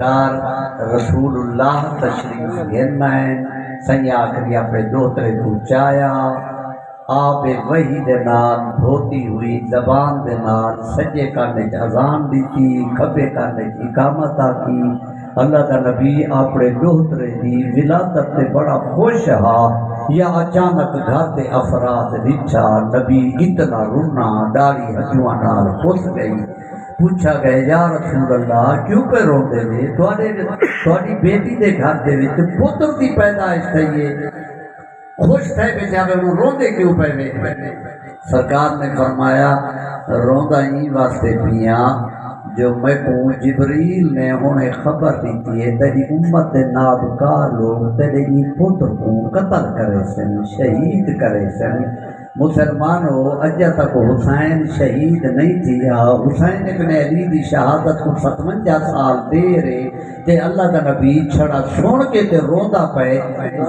رسول اللہ تشریف گھرنا ہے سنیا کری اپنے دوترے پہنچایا آپ وحی دے نال دھوتی ہوئی زبان دے نال سجے کرنے کی اذان دیتی کھبے کرنے کی اقامت کی اللہ کا نبی اپنے دوترے دی ولادت تے بڑا خوش ہا یا اچانک گھر دے افراد رچھا نبی اتنا رونا ڈاڑی ہجواں نال پس گئی پوچھا گئے یا رسول اللہ کیوں پہ رو دے لے تھوڑی بیٹی دے گھر دے وچ پتر دی پیدائش تھئی خوش تھے بیچارے انہوں روندے کیوں پہ سرکار نے فرمایا روندا ہی واسطے پیاں جو میں کو جبریل نے انہیں خبر دیتی ہے تیری امت دے نابکار لوگ تیرے ہی پتر کو قتل کرے سن شہید کرے سن مسلمانوں اجا تک حسین شہید نہیں تھیا حسین ابن علی دی شہادت کو 57 سال دے تے اللہ کا نبی چھڑا سن کے تے روندا پے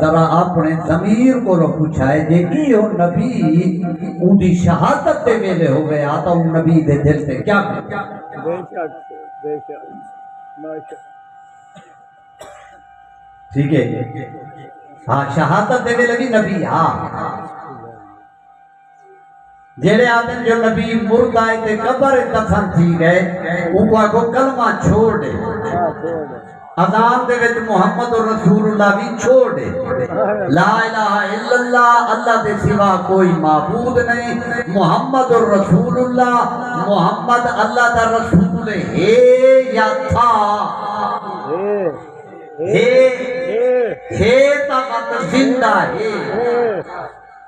ذرا اپنے ضمیر کو پوچھائے جے ایو نبی ان دی شہادت دے ویلے ہو گیا تو ان نبی دے دل سے کیا بے شک ٹھیک ہے ہاں شہادت دے ویلے بھی نبی ہاں جیڑے آدم جو نبی مرد آئے تے قبر دفن تھی گئے ان کو کلمہ چھوڑ دے اذان دے وچ محمد رسول اللہ بھی چھوڑ دے لا الہ الا اللہ اللہ دے سوا کوئی معبود نہیں محمد رسول اللہ محمد اللہ دا رسول ہے یا تھا ہے طاقت زندہ ہے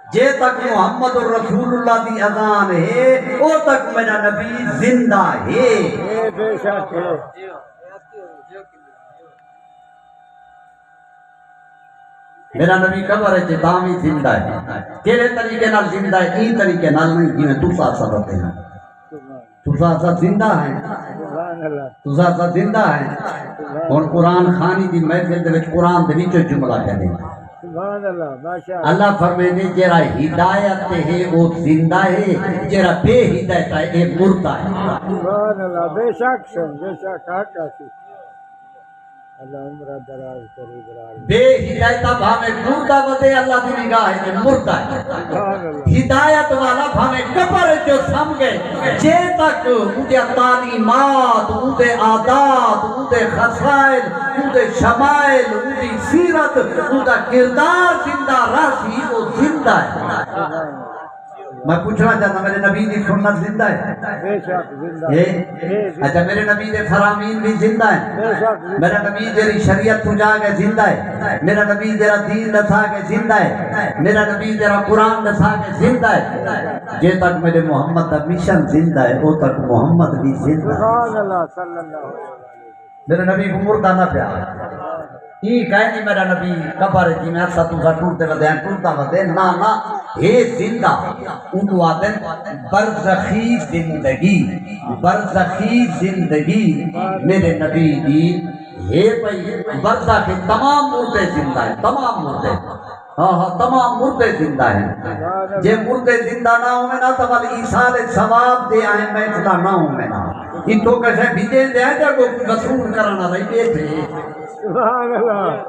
جے تک محمد رسول اللہ دی اذان ہے او تک میرا نبی زندہ ہے بے شک ہے میرا نبی قبر ہے تاوی زندہ ہے کیڑے طریقے نال زندہ ہے این طریقے نال نہیں جویں تساں سبتے ہیں تساں زندہ ہیں تساں زندہ ہیں اور قرآن خانی دی محفل دے وچ قرآن دے وچوں جملہ کہندے ہیں اللہ فرمینے جیرا ہدایت ہے وہ زندہ ہے جیرا بے ہدایت ہے اے مردہ ہے سبحان اللہ بے شک حق ہے اللہ عمرہ دراز کرے برار بے ہدایت بھاویں مردہ ودے اللہ دی نگاہ ہے مردہ ہے ہدایت والا بھاویں قبر جو سمجھے جے تک اودے تعلیمات اودے عادات اودے خصائل اودے شمائل اودی سیرت اودہ کردار زندہ راسی وہ زندہ ہے میں پوچھنا چاہتا میرے نبی دی سنت زندہ ہے بے شک زندہ ہے اچھا میرے نبی دے فرامین بھی زندہ ہے بے شک میرا نبی جیری شریعت پجا کے زندہ ہے میرا نبی جیرا دین دسا کے زندہ ہے میرا نبی جیرا قرآن دسا کے زندہ ہے جے تک میرے محمد دا مشن زندہ ہے وہ تک محمد بھی زندہ ہے سبحان اللہ صلی اللہ علیہ وسلم میرے نبی کو مردہ نہ پیا یہ کہیں نہیں میرا نبی قبر جی میں ایسا تو ٹوٹتے ودے ہیں ٹوٹتا ودے نا ہے زندہ ان کو آتے ہیں برزخی زندگی میرے نبی دی ہے بھئی برزخ تمام مردے زندہ ہیں تمام مردے ہاں تمام مردے زندہ ہیں جے مردے زندہ نہ ہوں میں نا تو بل ایسال ثواب دے آئیں میں اتنا نہ ہوں میں نا ان تو کیسے بھیجے دے آئیں جب وصول کرانا رہی بیٹھے سبحان اللہ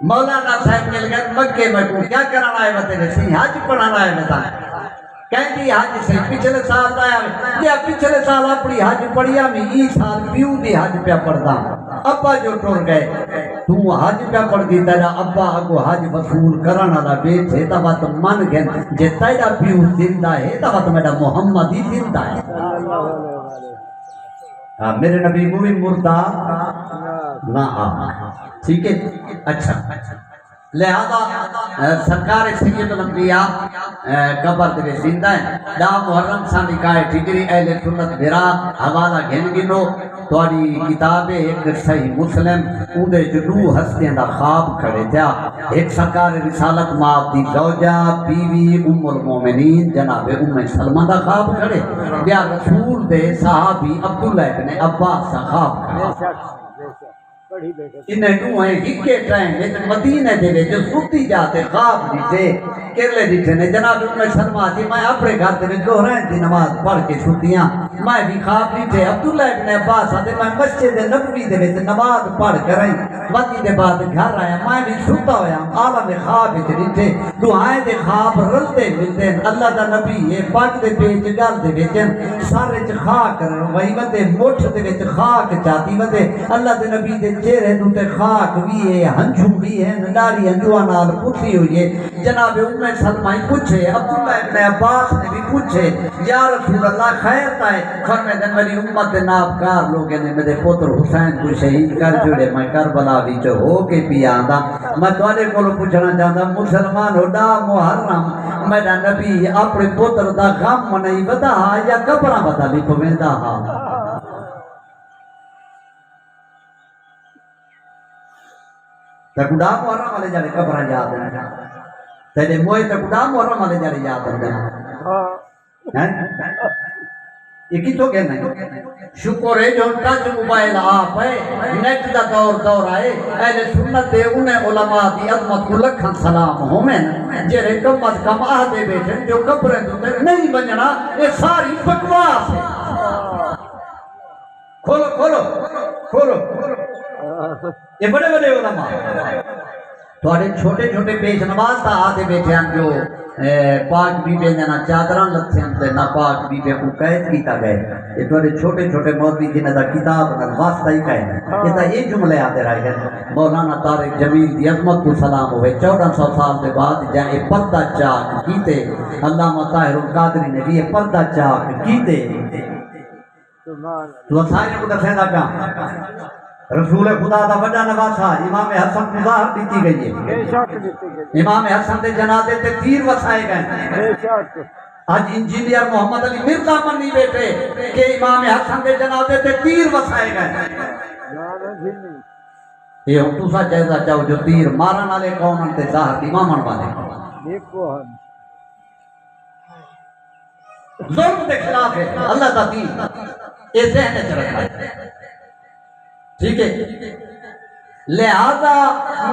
مولانا صاحب مل گئے مکے میں کو کیا کرانا ہے بتے سی حج پڑھانا ہے بتا کہندی حج سے پچھلے سال آیا یا پچھلے سال اپنی حج پڑھیا میں ای سال پیو دی حج پہ پڑھدا ابا جو ٹر گئے تو حج پہ پڑھ دی تیرا ابا اگو حج وصول کرانا دا بیٹھے تا بات من گئے جے تیرا پیو زندہ ہے تا بات میرا محمد ہی زندہ ہے میرے نبی کو بھی مردہ نہ ٹھیک ہے اچھا لہذا سرکار سید الانبیاء قبر دے زندہ ہیں دا محرم سا نکائے ٹھیکری اہل سنت بھرا حوالہ گھن گنو تواری کتاب ایک صحیح مسلم اودے جدو ہستیاں دا خواب کھڑے تھا ایک سرکار رسالت ماں دی زوجہ بیوی ام المومنین جناب ام سلمہ دا خواب کھڑے بیا رسول دے صحابی عبداللہ ابن عباس دا خواب کھڑے انہیں نوہیں ہکے ٹائم وچ مدینے دے وچ ستی جاتے خواب دیتے کیلے دیتے نے جناب ام سلمہ تھی میں اپنے گھر دے وچ ظہرین دی نماز پڑھ کے ستیاں میں بھی خواب دیتے عبداللہ ابن عباس آتے میں مسجد نبوی دے وچ نماز پڑھ کر آئی وقتی دے بعد گھر آیا میں بھی ستا ہویا عالم خواب وچ دیتے دعائیں دے خواب رلتے ملتے اللہ دا نبی یہ پاک دے پیچ گل دے وچ سارے چ خاک وہی ودے مٹھ دے وچ خاک چاتی ودے اللہ دے نبی دے چہرے تے خاک بھی ہے ہنجو بھی ہے نڈاری ہنجواں نال پوچھی ہوئی ہے جناب ام سلمہ پوچھے عبداللہ ابن عباس نے بھی پوچھے یا رسول اللہ خیر تا ہے فرمائے میری امت دے نابکار لوگ نے میرے پتر حسین کو شہید کر جڑے میں کربلا وچ ہو کے پی آندا میں تواڈے کول پوچھنا چاہندا مسلمان ہوڈا محرم میرا نبی اپنے پتر دا غم نہیں ودا یا قبراں ودا بھی پویندا ہا تکڑا محرم والے جڑے قبراں یاد ہیں تیرے موئے تکڑا محرم والے جڑے یاد ہیں یہ کی تو کہنا ہے شکر ہے جو ٹچ موبائل آپ ہے نیٹ دا دور آئے اہل سنت دے انہیں علماء دی عظمت کو لکھن سلام ہومن جڑے کم از کم آدھے بیٹھے جو قبریں دوتے نہیں بننا یہ ساری بکواس ہے کھولو یہ بڑے بڑے علماء تھوڑے چھوٹے چھوٹے پیش نماز تا آدھے بیٹھے ہیں جو پاک بی بے نہ چادران لکھتے ہیں نہ پاک بی بے کو قید کیتا گئے یہ تھوڑے چھوٹے چھوٹے مولوی جنہیں دا کتاب نہ واسطہ ہی کہے یہ تا یہ جملے آتے رہے ہیں مولانا طارق جمیل دی عظمت کو سلام ہوئے 1400 سال دے بعد جائے پردہ چاک کیتے علامہ طاہر القادری نے بھی یہ پردہ چاک کیتے تو سارے کو دسیں دا کام رسول خدا دا بڑا نواسا امام حسن کو ظاہر دیتی گئی ہے امام حسن دے جنازے تے تیر وسائے گئے آج انجینئر محمد علی مرزا منی بیٹھے کہ امام حسن دے جنازے تے تیر وسائے گئے یہ ہم توسا جائزہ چاہو جو تیر مارن والے کون تے ظاہر امامن والے ظلم دے خلاف ہے اللہ دا دین یہ ذہن چ رکھا ہے ٹھیک ہے لہذا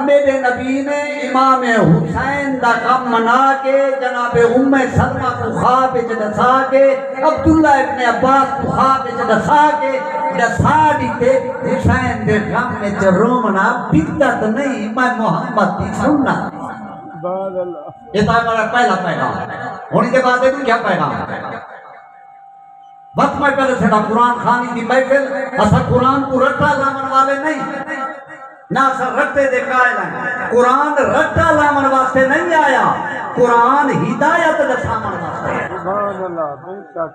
میرے نبی نے امام حسین دا کم منا کے جناب ام سلمہ کو خواب وچ دسا کے عبداللہ ابن عباس کو خواب وچ دسا کے دسا دیتے حسین دے غم وچ رونا بدعت نہیں میں محمد دی سنت یہ تو ہمارا پہلا پیغام ہونے کے بعد کیا پیغام بس میں پہلے سیدھا قرآن خانی دی محفل اسا قرآن کو رٹا لامن والے نہیں نہ اسا رٹے دے قائل ہیں قرآن رٹا لامن واسطے نہیں آیا قرآن ہدایت دسامن واسطے سبحان اللہ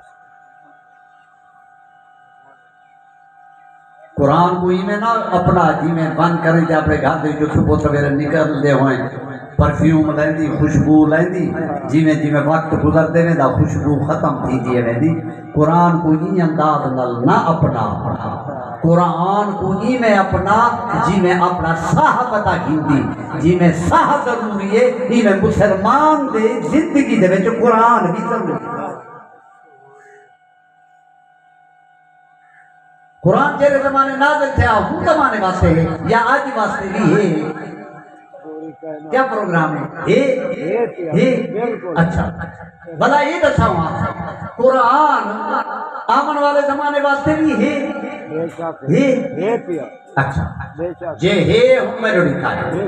قرآن کو ہی میں نہ اپنا جی میں بند کریں جا اپنے گھر دے جو صبح سویرے نکل دے ہوئیں پرفیوم لیندی خوشبو لیندی جی میں وقت گزرتے میں دا خوشبو ختم تھی دیئے لیندی قرآن کو ہی انداز نہ اپنا قرآن کو ہی میں اپنا جی میں اپنا صحابتہ گھندی جی میں صح ضروری ہے جی میں مسلمان دے زندگی دے جو قرآن بھی ضروری ہے قرآن جیرے زمانے نازل تھے ہوں زمانے واسطے ہے یا آج واسطے بھی ہے کیا پروگرام ہے اچھا بھلا یہ دسا ہوں قرآن آمن والے زمانے واسطے بھی ہے اچھا جے ہے ہم میں جو لکھا ہے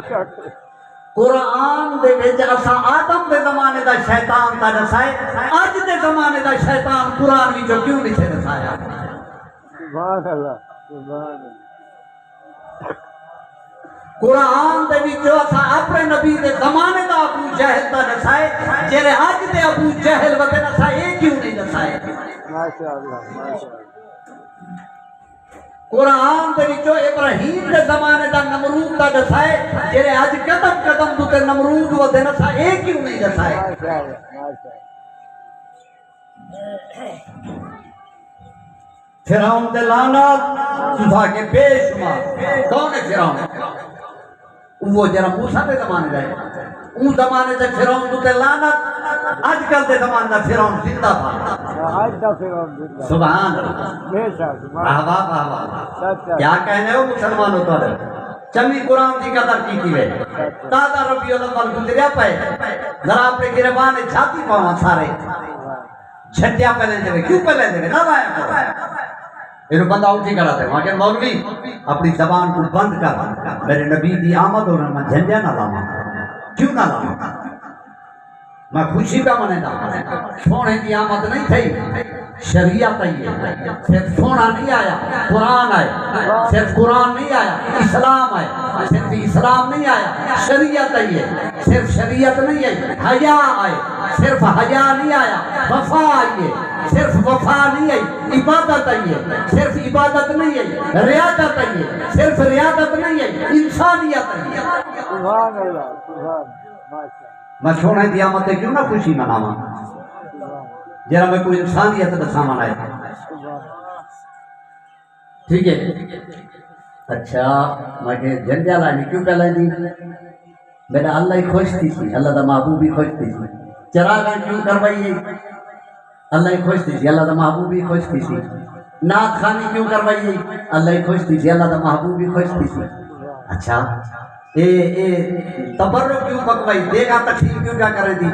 قرآن دے وچ اسا آدم دے زمانے دا شیطان تا دسائے اج دے زمانے دا شیطان قرآن وچ کیوں نہیں سے دسایا سبحان اللہ سبحان اللہ قرآن دے وچ اسا اپنے نبی دے زمانے دا ابو جہل دا دسائے جڑے اج دے ابو جہل وتے دسائے اے کیوں نہیں دسائے ماشاءاللہ ماشاءاللہ قرآن دے وچ ابراہیم دے زمانے دا نمرود دا دسائے جڑے اج قدم قدم تے نمرود وتے دسائے اے کیوں نہیں دسائے ماشاءاللہ ماشاءاللہ فرعون دے لعنت تھا کے بے شمار کون ہے فرعون وہ جرا موسیٰ دے زمانے دا ہے اون زمانے سے فرعون تے لعنت اج کل دے زمانے دا فرعون زندہ تھا سبحان اللہ واہ واہ واہ واہ کیا کہنے ہو مسلمانوں تو چمی قرآن کی قدر کی تھی ہے تازہ ربیع الاول گزریا پہ ذرا اپنے گربان چھاتی پاؤں سارے جھٹیا پہلے دے کیوں پہلے دے نہ لایا کرو انہوں بندہ اٹھی کرا تھے وہاں کہ مولوی اپنی زبان کو بند کر میرے نبی دی آمد اور میں جھنڈیا نہ لاما کیوں نہ لاما میں خوشی کا منے دا سونے کی آمد نہیں تھی شریعت آئی ہے صرف سونا نہیں آیا قرآن آئے صرف قرآن نہیں آیا اسلام آئے صرف اسلام نہیں آیا شریعت آئی ہے صرف شریعت نہیں آئی حیا آئے صرف حیا نہیں آیا وفا آئی ہے صرف وفا نہیں آئی عبادت آئی ہے صرف عبادت نہیں آئی ریاضت آئی ہے صرف ریاضت نہیں آئی انسانیت آئی ہے سبحان اللہ سبحان ماشاء میں سونے دی آمد کیوں نہ خوشی مناواں جرا میں کوئی انسانیت دساں منائے ٹھیک ہے اچھا میں کہ جھنڈیا لانی کیوں پہ لانی میرا اللہ ہی خوش تھی اللہ دا محبوب ہی خوش تھی چراغاں کیوں کروائی اللہ ہی خوش تھی اللہ دا محبوب ہی خوش تھی نعت خانی کیوں کروائی اللہ ہی خوش تھی اللہ دا محبوب ہی خوش تھی اچھا اے تبرک کیوں پکوائی دے گا تقسیم کیوں کیا کرے دی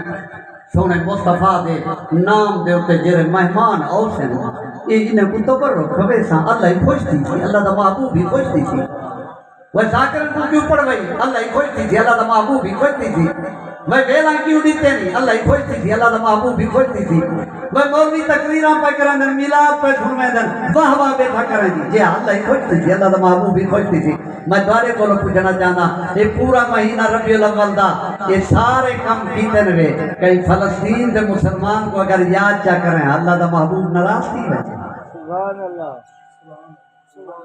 سونے مصطفیٰ دے نام دے ہوتے جرے مہمان اوسن انہیں کو تبرک کھوے ساں اللہ ہی خوش تھی اللہ دا محبوب ہی خوش تھی وہ ذاکر کو کیوں پڑھوائی اللہ ہی خوش تھی اللہ دا محبوب ہی خوش تھی میں ویلا کیوں دیتے نہیں اللہ ہی خوش تھی اللہ دا محبوب ہی خوش تھی میں مولوی تقریراں پہ کریں دن میلاد پہ جھومے دن واہ واہ بیٹھا کریں دی جی اللہ ہی خوش تھی اللہ دا محبوب ہی خوش تھی میں دوارے کو پوچھنا چاہنا یہ پورا مہینہ ربیع الاول دا یہ سارے کم کیتے نوے کہیں فلسطین دے مسلمان کو اگر یاد چاہ کریں اللہ دا محبوب ناراض تھی بچے سبحان اللہ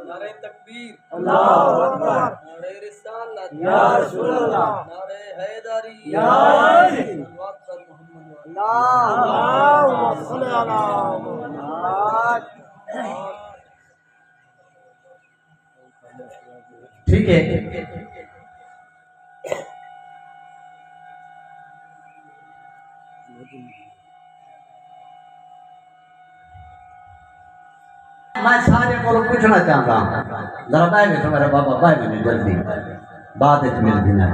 نعرہ تکبیر اللہ اکبر نعرہ رسالت یا رسول اللہ نعرہ حیدری یا علی صلوات پر محمد اللہم صلی علی محمد ٹھیک ہے میں سارے کو پوچھنا چاہتا ہوں ذرا بھائی بیٹھو میرے بابا بھائی میں جلدی بعد وچ مل دینا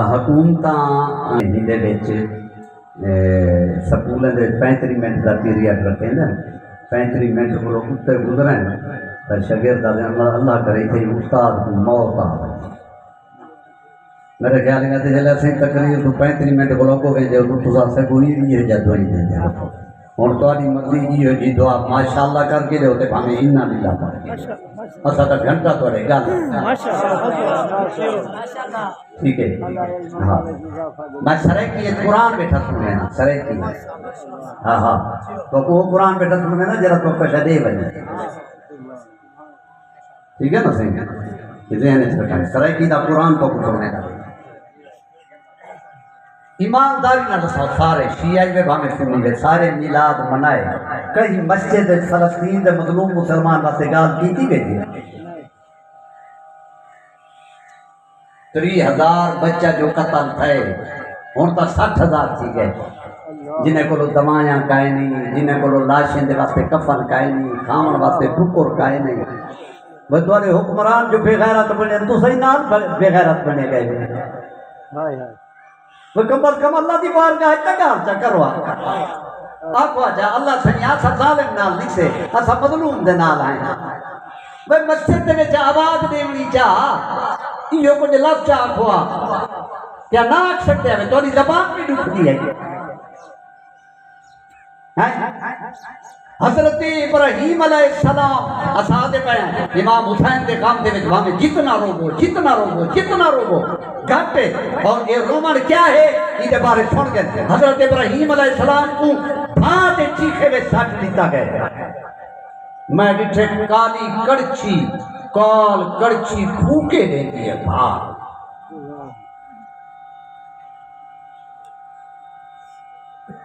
حکومتاں دے وچ سکولیں دے 35 منٹ دا پیریڈ رکھے نا 35 منٹ کو اتنے گزریں تو شاگرد اللہ کرے تھے استاد کو موت آ میرے خیال میں جلے سے تقریر تو 35 منٹ کو لوگوں کے جو تو سے کوئی نہیں ہے جدو ہی دے اور تہاڈی مرضی جی ہو جی دعا ماشاءاللہ کر کے دے تے بھاویں انہاں دی لا پڑے اسا تا گھنٹہ تھوڑے گل ماشاءاللہ ٹھیک ہے ہاں میں سرے کی قرآن بیٹھا سننے نا سرے کی ہاں ہاں تو وہ قرآن بیٹھا سننے نا جرا تو کشا دے بنے ٹھیک ہے نا صحیح ذہن سے رکھیں سرے کی دا قرآن تو کچھ سننے نا ایمانداری نہ دسو سارے شیعہ میں بھامے سنیں گے سارے میلاد منائے کہیں مسجد فلسطین دے مظلوم مسلمان واسطے گال کیتی گئی ہے 30,000 بچہ جو قتل تھے ہوں تو 60,000 تھی گئے جنہیں کو دوائیاں کائے نہیں جنہیں کو لاشیں دے واسطے کفن کائے نہیں کھاون واسطے ٹکر کائے نہیں وہ تمہارے حکمران جو بے غیرت بنے تو صحیح نال بے غیرت بنے گئے ہائے ہائے وہ کم از کم اللہ دی بارگاہ چکار چکروا آپ جا اللہ سنیا سب ظالم نال نہیں سے اسا مظلوم دے نال آئے وہ مسجد دے وچ آواز دیونی چاہ یہ کچھ لفظ چاہ کھوا کیا نہ آکھ سکتے ہیں تھوڑی زبان بھی ڈکتی ہے حضرت ابراہیم علیہ السلام اساد پہ امام حسین دے کام دے وچ میں جتنا روبو گھٹے اور یہ رومن کیا ہے یہ بارے سن گئے حضرت ابراہیم علیہ السلام کو بھاتے چیخے میں سٹ لیتا گئے میں ڈٹھے کالی کڑچی پھوکے دیتی ہے بھار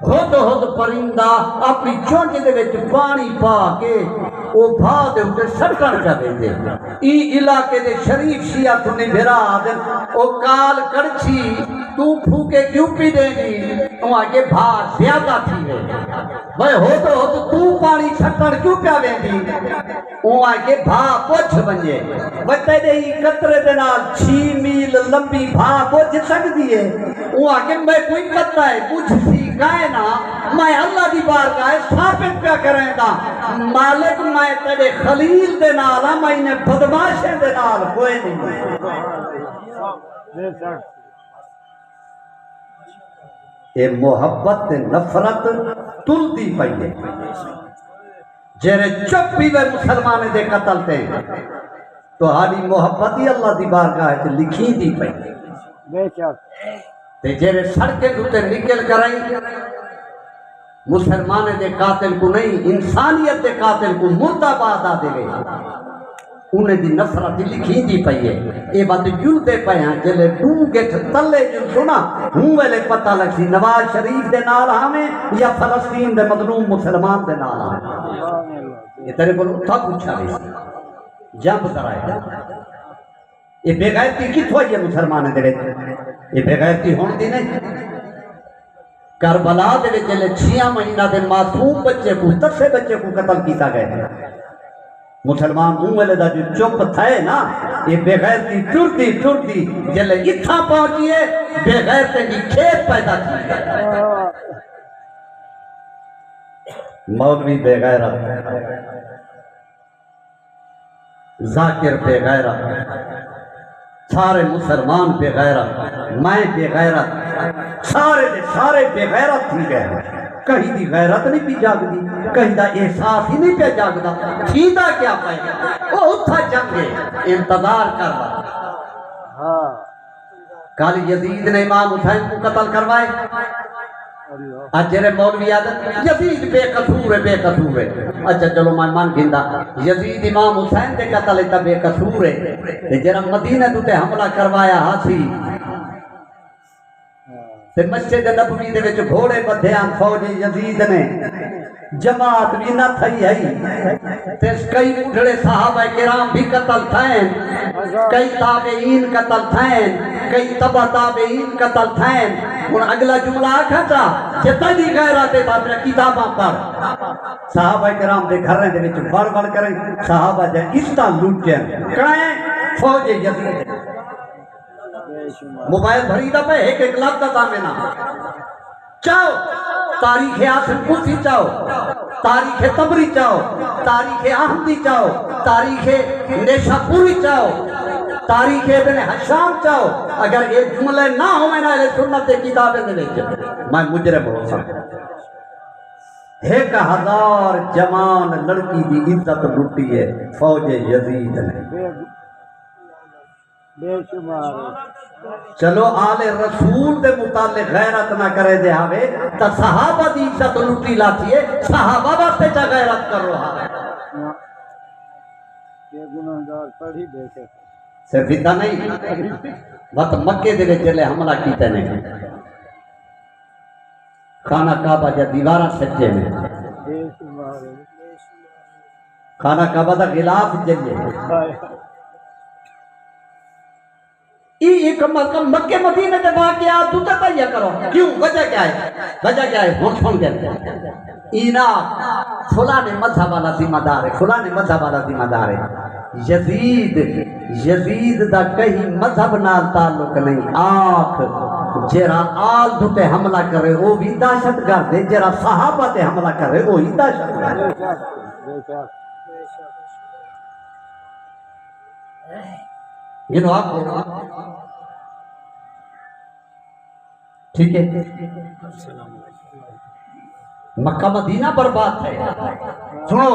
ہد پرندہ اپنی چونچ دے وچ پانی پا کے وہ بھا دے اتے سٹن کا دے دے ای علاقے دے شریف شیعہ سنی بھیرا آدن او کال کڑچی تو پھوکے کیوں پی دے گی تو آگے بھا زیادہ تھی ہے بھائی ہو تو پانی سٹن کیوں پیا دے گی وہ آگے بھا پوچھ بنجے بچے دے ہی قطرے دے نال 6 میل لمبی بھا پوچھ سک دیئے وہ آگے میں کوئی قطرہ ہے پوچھ سی گائے نا میں اللہ دی بارگاہ ثابت کیا کریں دا مالک میں تیرے خلیل دے نال میں انہیں بدماشیں دے نال کوئی نہیں اے محبت تے نفرت تل دی پئیے جیرے چپ بھی وہ مسلمانے دے قتل تے تو ہاری محبت ہی اللہ دی بارگاہ تے لکھی دی پئیے تے جیرے سڑکے دوتے نکل کریں مسلمان دے قاتل کو نہیں انسانیت دے قاتل کو مردہ باد آ دے گئے انہیں دی نفرت لکھی دی پئیے اے بات جل دے پئے ہیں جلے ڈونگے تلے جل سنا ہوں ویلے پتہ لگ سی نواز شریف دے نال ہمیں یا فلسطین دے مظلوم مسلمان دے نال ہمیں یہ تیرے بولو تھا پوچھا رہی سی جنب ذرائے یہ بے غیرتی کتھو ہے یہ مسلمان دے یہ بے غیرتی ہون دی نہیں کربلا دے جلے 6 مہینہ دے معصوم بچے کو 10 بچے کو قتل کیتا گئے مسلمان ہوں والے دا جو چپ تھے نا یہ بے غیرتی ٹرتی جلے اتھا پہنچیے بے غیرتے کی کھیت پیدا کی مولوی بے غیرت ذاکر بے غیرت سارے مسلمان بے غیرت میں بے غیرت سارے بے غیرت تھی گئے کہیں دی غیرت نہیں پی جاگ دی کہیں دا احساس ہی نہیں پی جاگ دا تھیدہ کیا پائے وہ اتھا جنگے انتظار کر رہا کل یزید نے امام حسین کو قتل کروائے اجرے مولوی عادت یزید بے قصور ہے اچھا چلو میں مان گھندا یزید امام حسین دے قتل ہے بے قصور ہے جرا مدینہ دوتے حملہ کروایا ہاسی تے مسجد نبوی دے وچ گھوڑے بدھیاں فوج یزید نے جماعت بھی نہ تھئی ہے تے کئی اٹھڑے صحابہ کرام بھی قتل تھیں کئی تابعین قتل تھیں کئی تبع تابعین قتل تھیں ان اگلا جملہ آکھا جتا دی غیرت ہے کتاباں پر صحابہ کرام دے گھریں دے وچ بڑ کریں صحابہ جے استا لوٹیں کہیں فوج یزید موبائل بھری دا پہ ایک لاکھ دا دامینا چاہو تاریخ آسن کسی چاہو تاریخ تبری چاہو تاریخ احمدی چاہو تاریخ نیشہ پوری چاہو تاریخ ابن حشام چاہو اگر یہ جملے نہ ہو میں نہ سنت کتابیں دے لے میں مجرم ہو سکتا 1000 جوان لڑکی دی عزت لٹی ہے فوج یزید نے چلو آل رسول دے متعلق غیرت نہ کرے دے ہاوے تا صحابہ دی عزت لٹی لاتی ہے صحابہ باستے چا غیرت کر رہا ہے یہ گناہگار پڑھی بیٹھے صرف اتنا نہیں وقت مکے دے چلے حملہ کیتے نہیں خانہ کعبہ جا دیوارہ سجے میں خانہ کعبہ دا غلاف جلے ایک مکہ مدینہ کے واقعات تو تیہ کرو کیوں وجہ کیا ہے ہون سن کہتے ہیں اینا فلانے مذہب والا ذمہ دار ہے فلانے مذہب والا ذمہ دار ہے یزید دا کہیں مذہب نال تعلق نہیں آنکھ جیرا آل دوتے حملہ کرے وہ بھی دہشت گرد ہے جیرا صحابہ تے حملہ کرے وہ ہی دہشت گرد یہ تو آپ ٹھیک ہے مکہ مدینہ برباد ہے سنو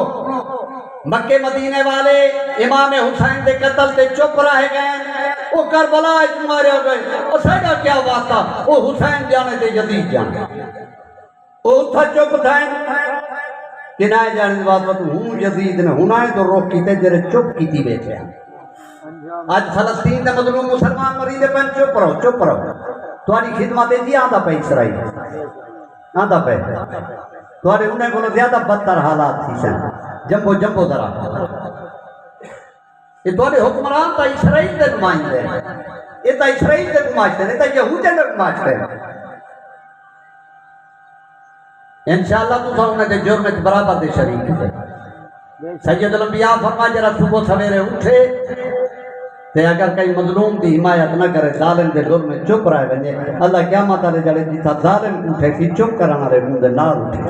مکہ مدینے والے امام حسین دے قتل تے چپ رہے گئے وہ کربلا مارے گئے اور سیدہ کیا واسطہ وہ حسین جانے تے یزید جانے وہ اتھا چپ تھا کہ نہ جانے واسطہ ہوں یزید نے ہنائے تو روک کی تے جرے چپ کی تھی بیٹھے ہیں آج فلسطین دے مظلوم مسلمان مریدے پہن چپ رہو تواری خدمت جی آدھا پہ اسرائیل آدھا پہ تواری انہیں کو زیادہ بدتر حالات تھی سن جمبو جمبو ذرا یہ تھوڑے حکمران تا اسرائیل دے نمائندے ہیں، یہ تا اسرائیل دے نمائندے ہیں، یہ تا یہودیاں دے نمائندے ہیں۔ انشاءاللہ تو سامنے دے جرم میں برابر دے شریک ہے۔ سید الانبیاء فرما جرا صبح سویرے اٹھے تے اگر کئی مظلوم دی حمایت نہ کرے ظالم دے جرم میں چپ رہے ونجے اللہ قیامت والے جڑے جتھا ظالم اٹھے کی چپ کرن والے منہ دے نال اٹھے۔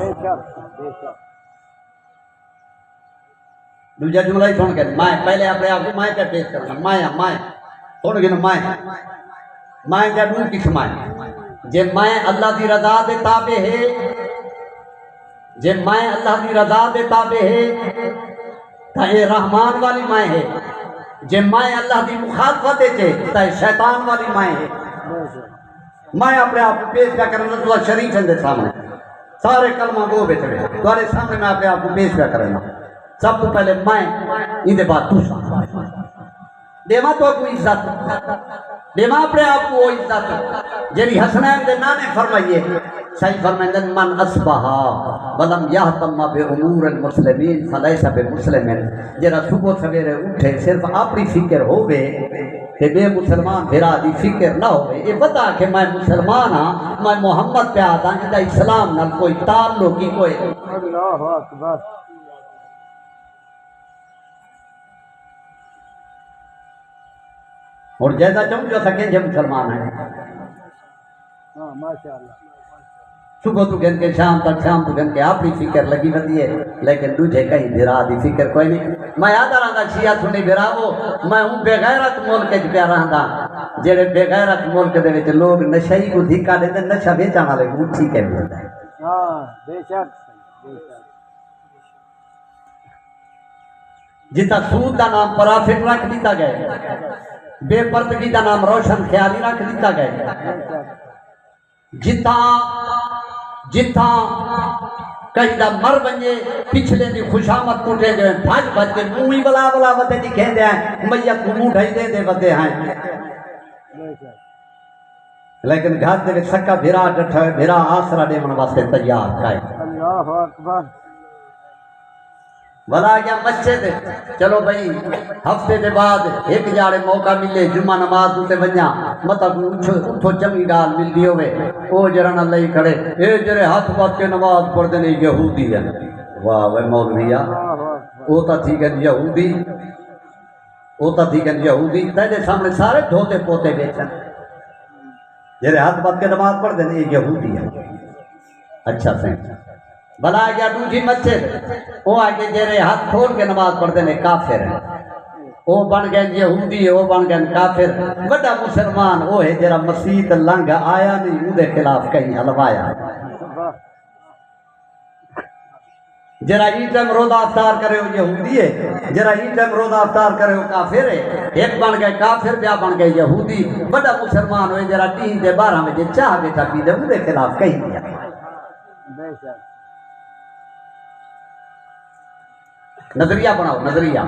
دوجا جملہ ہی سن کے میں پہلے اپنے آپ کو میں پہ پیش کرنا میں سن کے میں کیا دوں قسم ہے جے میں اللہ دی رضا دے تابع ہے، جے میں اللہ دی رضا دے تابع ہے تا یہ رحمان والی میں ہے، جے میں اللہ دی مخالفت ہے تا یہ شیطان والی میں ہے۔ میں اپنے آپ کو پیش کیا کرنا تو شریف ہیں دے سامنے سارے کلمہ گو بیٹھے تمہارے سامنے میں اپنے آپ کو پیش کیا کرنا۔ سب تو پہلے میں اندے بعد تو دیما تو کوئی عزت دیما اپنے آپ کو وہ عزت جنہی حسنین دے نانے فرمائیے صحیح فرمائیں من اصبحا ولم یہتم بامور المسلمین فلیس بمسلمین جنہا صبح سویرے اٹھے صرف اپنی فکر ہوئے کہ بے مسلمان بھرا دی فکر نہ ہوئے یہ بتا کہ میں مسلمان ہاں میں محمد پہ آتا ہوں جدہ اسلام نہ کوئی تعلق کی کوئی اللہ اکبر اور جیسا چاہوں جو سکیں جو مسلمان ہیں ہاں ماشاءاللہ صبح تو گن کے شام تک شام تو گن کے اپنی فکر لگی ہوتی ہے لیکن تجھے کہیں بھرا دی فکر کوئی نہیں۔ میں یاد رہا شیعہ سنی بھرا وہ میں ہوں بے غیرت ملک پہ رہا جڑے بے غیرت ملک دے وچ لوگ نشئی کو دھکا دیتے نشہ بیچن والے کو ٹھیک ہے ملتا ہے۔ ہاں بے شک بے شک جتا سود دا نام پرافٹ رکھ دیتا گئے بے پردگی دا نام روشن خیالی رکھ دیتا گئے جتا کہیں دا مر بنجے پچھلے دی خوشامت کوٹے گئے بھاج بھاج کے موئی بلا بلا ودے دی کہہ دے ہیں میت کو منہ ڈھائی دے دے ودے ہیں لیکن گھر دے سکا بھیرا ڈٹھا ہے بھیرا آسرا دے من واسطے تیار کھائے اللہ اکبر بلا گیا مسجد چلو بھائی ہفتے دے بعد ایک جاڑے موقع ملے جمعہ نماز دوتے بنیا مطلب اٹھو چنگی گال مل دی ہوئے او جران اللہ ہی کھڑے اے جرے ہاتھ بات کے نماز پڑھ دینے یہودی ہے واہ وے مولویہ او تا تھی کہ یہودی تیرے سامنے سارے دھوتے پوتے بیچن جرے ہاتھ بات کے نماز پڑھ دینے یہودی ہے اچھا سینٹ بلا گیا دوجی مسجد وہ آگے جرے ہاتھ کھول کے نماز پڑھ دینے کافر ہیں وہ بن گئے یہودی وہ بن گئے کافر بڑا مسلمان وہ ہے جرا مسیح لنگ آیا نہیں ان دے خلاف کہیں حلوایا جرا ای ٹائم روزہ افطار کرے ہو یہودی ہے جرا ای ٹائم روزہ افطار کرے ہو کافر ہے ایک بن گئے کافر بیا بن گئے یہودی بڑا مسلمان ہوئے جرا 3 دے 12 بجے چاہ بیٹا پی دے ان دے خلاف کہیں دیا بے شک نظریہ بناؤ نظریہ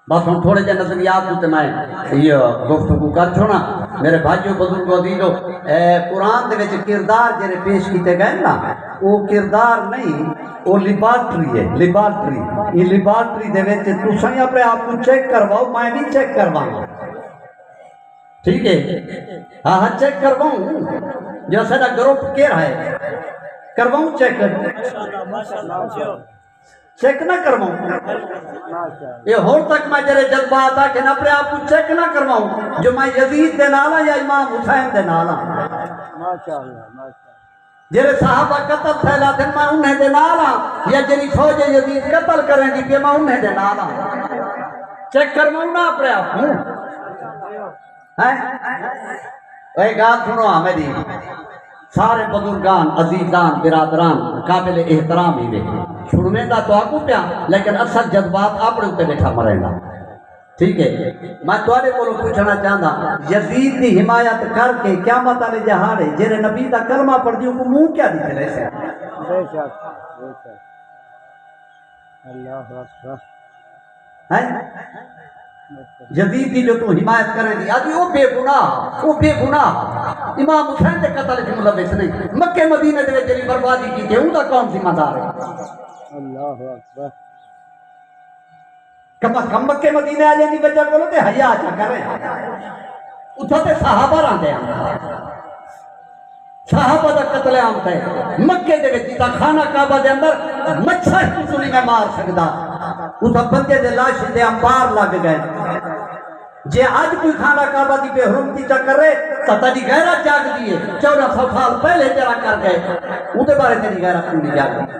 بس ہم تھوڑے جے نظریات ہوتے میں یہ گفتگو کر چھوڑا میرے بھائیوں بزرگوں عزیزو قرآن دے وچ کردار جڑے پیش کیتے گئے نا وہ کردار نہیں وہ لیبارٹری ہے لیبارٹری یہ لیبارٹری دے وچ تساں اپنے آپ کو چیک کرواؤ میں نہیں چیک کرواؤں ٹھیک ہے ہاں ہاں چیک کرواؤں جو سارا گروپ کیئر ہے کرواؤں چیک چیک نہ کرواؤں یہ ہور تک میں جرے جذبات آ کہ نہ اپنے آپ کو چیک نہ کرواؤں جو میں یزید دے نالا یا امام حسین دے نالا ماشاءاللہ جرے صحابہ قتل پھیلا تھے میں انہیں دے نالا یا جنی فوج یزید قتل کریں گی کہ میں انہیں دے نالا چیک کرواؤں نہ اپنے آپ کو ایک گات سنو ہمیں سارے بزرگان عزیزان برادران قابل احترام ہی بیٹھے چھوڑنے دا تو آگو پیا لیکن اصل جذبات اپنے ہوتے بیٹھا مرے گا ٹھیک ہے میں توارے کو پوچھنا چاہتا یزید کی حمایت کر کے قیامت والے جہاڑے جنہیں نبی دا کلمہ پڑھ دیوں کو منہ کیا دیتے رہے سے بے شک اللہ اکبر یزید کی جو تو حمایت کریں گی آدھی وہ بے گناہ امام حسین دے قتل کی ملوث نہیں مکہ مدینہ دے جلی بربادی کی تے اوندا کون ذمہ دار ہے اللہ اکبر کم از کم مکے مدینے والے دی وجہ کولو تے حیا چا کرے اتھا تے صحابہ راندے ہیں صحابہ دا قتل عام تے مکے دے وچ تا خانہ کعبہ دے اندر مچھر کسوں نہیں میں مار سکدا اتھا بندے دے لاش دے انبار لگ گئے جے آج کوئی خانہ کعبہ دی بے حرمتی چا کرے تا تیری غیرت جاگ دیئے 1400 سال پہلے جرا کر گئے اُن دے بارے تیری غیرت کیوں نہیں جاگ دی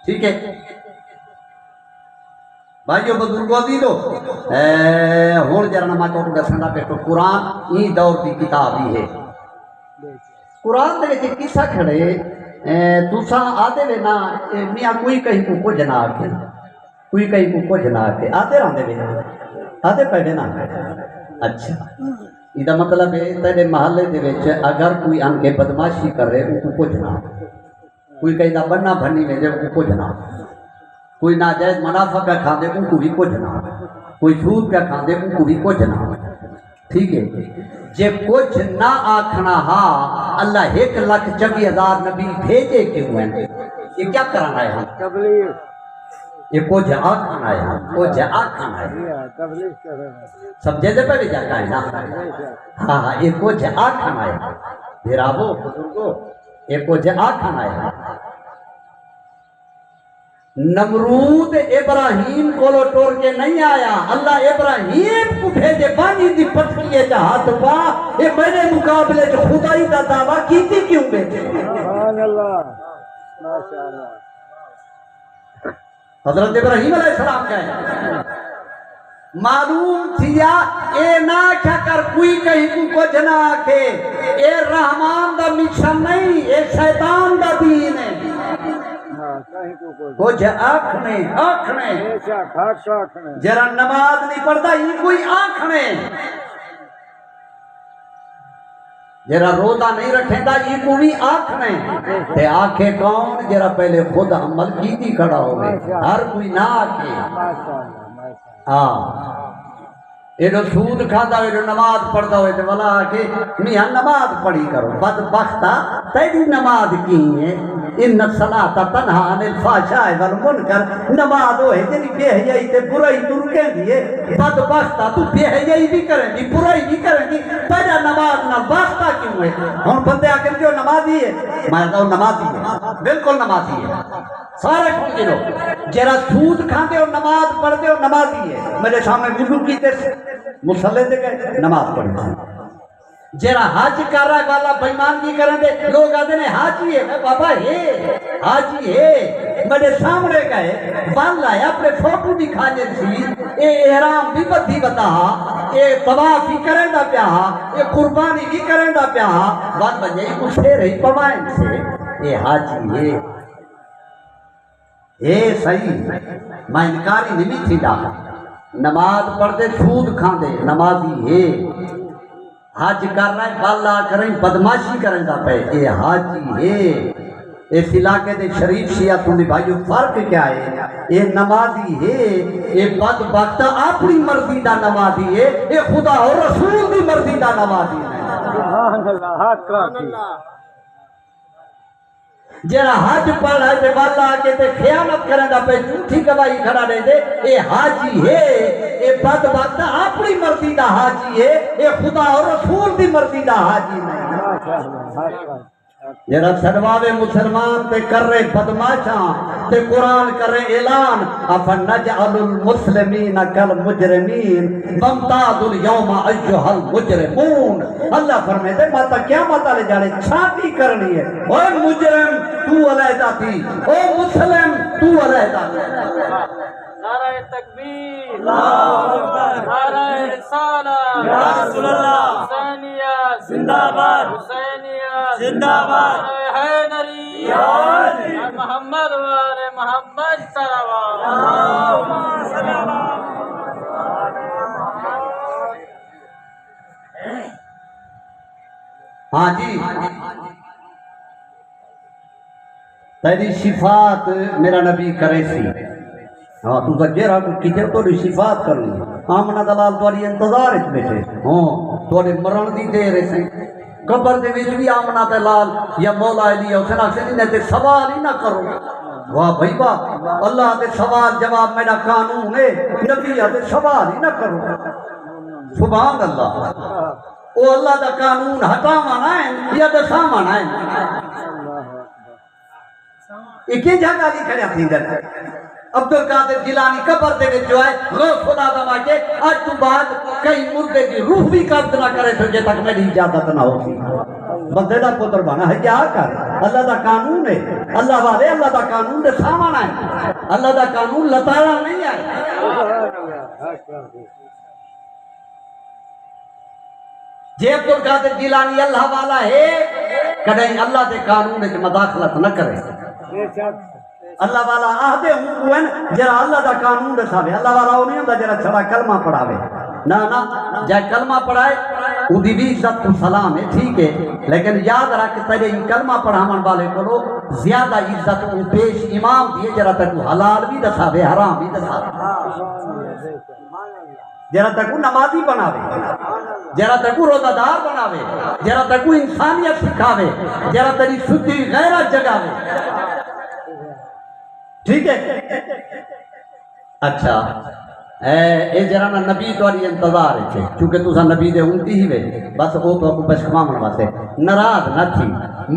ٹھیک ہے بھائیو بزرگوں دی دو ہون جرا نما کو دسنا بیٹو قرآن ای دور دی کتاب ہی ہے قرآن دے وچ قصہ کھڑے تساں آدے وے نا میاں کوئی کہیں کو کچھ نہ آکے کوئی کہیں کو کچھ نہ آکے آتے رہندے وے آتے پڑھے نا اچھا یہ مطلب ہے تیرے محلے دے وچ اگر کوئی ان کے بدماشی کر رہے ان کو کچھ نہ کوئی کہیں دا بننا بھنی میں جب کو کچھ نہ کوئی ناجائز منافع پہ کھا دے ان کو بھی کچھ نہ کوئی سود پہ کھا دے ان کو بھی کچھ نہ ٹھیک ہے جے کچھ نہ آکھنا ہاں اللہ 1,24,000 نبی بھیجے کیوں ہیں یہ کیا کرانا ہے ہم تبلیغ یہ کچھ آکھنا ہے ہم کچھ آکھنا ہے تبلیغ کر رہے ہیں سب جیسے پہ بھی جاتا ہے نا ہاں ہاں یہ کچھ آکھنا ہے پھر آبو بزرگو یہ کچھ آکھنا ہے نمرود ابراہیم کو لو ٹور کے نہیں آیا اللہ ابراہیم کو بھیجے پانی دی پٹکیے چاہت پا یہ میرے مقابلے جو خدائی دا دعویٰ کیتی کیوں بیٹھے سبحان اللہ ماشاءاللہ حضرت ابراہیم علیہ السلام کہے معلوم تھیا اے نہ کیا کر کوئی کہیں کو کچھ نہ آکھے اے رحمان دا مشن نہیں اے شیطان دا دین ہے کہیں کو کوئی کچھ آکھنے بے شک حق آکھنے جرا نماز نہیں پڑھتا یہ کوئی آکھنے جرا روزہ نہیں رکھیں دا یہ کوئی آکھنے تے آکھے کون جرا پہلے خود عمل کیتی کھڑا ہوئے ہر کوئی نہ آکھے ماشاءاللہ ماشاءاللہ ہاں ایڈو سود کھاتا ہوئے نماز پڑھتا ہوئے تو بلا کہ میاں نماز پڑھی کرو بدبختہ تیری نماز کی ہے ان الصلاۃ تنہا عن الفحشاء والمنکر نماز ہوئے تیری بے حیائی تے برائی تو رکیں دیئے بدبختہ تو بے حیائی بھی کریں گی برائی بھی کریں گی تیرا نماز نہ واسطہ کیوں ہے ہم بندے آ کر کے نمازی ہے میں کہتا ہوں نمازی ہے بالکل نمازی ہے سارے کھول گرو جرا سود کھاتے ہو نماز پڑھتے ہو نمازی ہے میرے سامنے وضو کیتے مسلح دے گئے نماز پڑھی جرا حج کر رہا ہے والا بیمانگی کریں دے لوگ آتے ہیں حاجی ہے میں بابا ہے حاجی ہے میرے سامنے گئے والا ہے اپنے فوٹو بھی کھانے تھی اے احرام بھی بدھی بتا اے طواف بھی کریں دا پیا اے قربانی بھی کریں دا پیا وان بجے کچھ ہے رہی پوائن سے اے حاجی ہے اے صحیح میں انکاری نہیں تھی دا نماز پڑھتے سود کھاندے نمازی ہے حج کر رہا ہے بالا کریں بدماشی کریں دا پہ اے حاجی ہے اس علاقے دے شریف شیعہ تم بھائیو فرق کیا ہے اے نمازی ہے اے بدبخت اپنی مرضی دا نمازی ہے اے خدا اور رسول دی مرضی دا نمازی ہے سبحان اللہ حق آکھی جرا حج پڑھ ہے تے والا آکے تے خیانت کریں دا پہ جھوٹی گواہی کھڑا دے دے اے حاجی ہے اے بدبخت اپنی مرضی دا حاجی ہے اے خدا اور رسول دی مرضی دا حاجی نہیں ماشاءاللہ حق آکھی جرا سڑواوے مسلمان تے کر رہے بدماشاں تے قرآن کر رہے اعلان افنجعل المسلمین کالمجرمین وامتاز اليوم ایھا المجرمون اللہ فرمائے تے ماتا کیا ماتا لے جانے چھاتی کرنی ہے او مجرم تو علیحدہ تھی او مسلم تو علیحدہ تھی نعرہ تکبیر اللہ اکبر نعرہ رسالہ یا رسول اللہ حسینیہ زندہ باد حسینیہ زندہ باد حیدری یا محمد وآل محمد صلوات اللہم صلی اللہ ہاں جی تیری صفات میرا نبی کرے سی ہاں تو سجیرہ کو کتے تو صفات کر لی آمنہ دلال تواری انتظار اس بیٹھے ہاں تواری مرن دی دے رہے سے قبر دے وچ بھی آمنہ تے لال یا مولا علی حسین آخر تے سوال ہی نہ کرو واہ بھائی واہ اللہ دے سوال جواب میرا قانون ہے نبی دے سوال ہی نہ کرو سبحان اللہ او اللہ دا قانون ہٹاوانا ہے یا دساوانا ہے ایک ہی جگہ نہیں کھڑیا تھی در عبدالقادر جیلانی قبر دے وچ جو ہے غوث خدا دا کے آج تو بعد کئی مردے کی روح بھی قبض نہ کرے تو جے تک میری اجازت نہ ہوتی بندے دا پتر بنا ہے کیا کر اللہ دا قانون ہے اللہ والے اللہ دا قانون دے سامنا ہے اللہ دا قانون لتاڑا نہیں ہے جے عبدالقادر جیلانی اللہ والا ہے کدیں اللہ دے قانون وچ مداخلت نہ کرے اللہ والا آہدے ہوں جرا اللہ دا قانون دے ساوے اللہ والا وہ نہیں ہوتا جرا چھڑا کلمہ پڑھاوے نا جائے کلمہ پڑھائے وہ دی بھی عزت تو سلام ہے ٹھیک ہے لیکن یاد رکھ تیرے کلمہ پڑھاون والے کو زیادہ عزت وہ پیش امام دیے جرا تک حلال بھی دساوے حرام بھی دساوے جرا تک نمازی بناوے جرا تک روزہ دار بناوے جرا تک انسانیت سکھاوے جرا تیری سدھی غیرت جگاوے ٹھیک ہے اچھا اے جرا نا نبی تواری انتظار ہے چونکہ تو نبی دے ہونتی ہی وے بس وہ تو بشکوامن واسے ناراض نہ تھی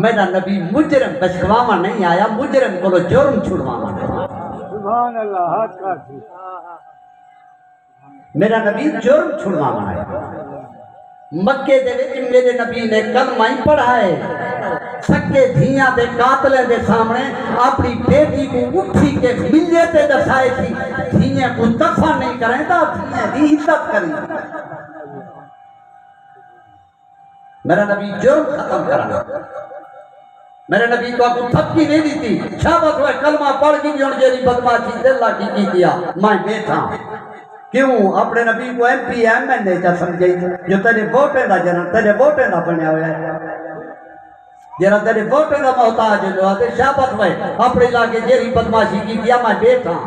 میرا نبی مجرم بشکوامن نہیں آیا مجرم کو جرم چھڑوانا سبحان اللہ حق کا تھی میرا نبی جرم چھڑوانا آیا مکے دے وچ میرے نبی نے کلمہ ہی پڑھائے سکے دھیاں دے قاتلے دے سامنے اپنی بیٹی کو اٹھی کے ملے تے دسائے تھی دھیاں کو دفع نہیں کریں تا دھیاں دی عزت کریں میرا نبی جرم ختم کرنا میرے نبی کو آپ کو تھپکی نہیں دی تھی شابت ہوئے کلمہ پڑھ کی بھی انجیری بدماشی دل اللہ کی کیا میں بیٹھا کیوں اپنے نبی کو ایم پی ایم این اے چا سمجھے جو تیرے ووٹیں دا جنم تیرے ووٹیں دا بنیا ہویا ہے جرا تیرے ووٹیں دا محتاج جو آتے شابت ہوئے اپنے علاقے جیری بدماشی کی کیا میں بیٹھا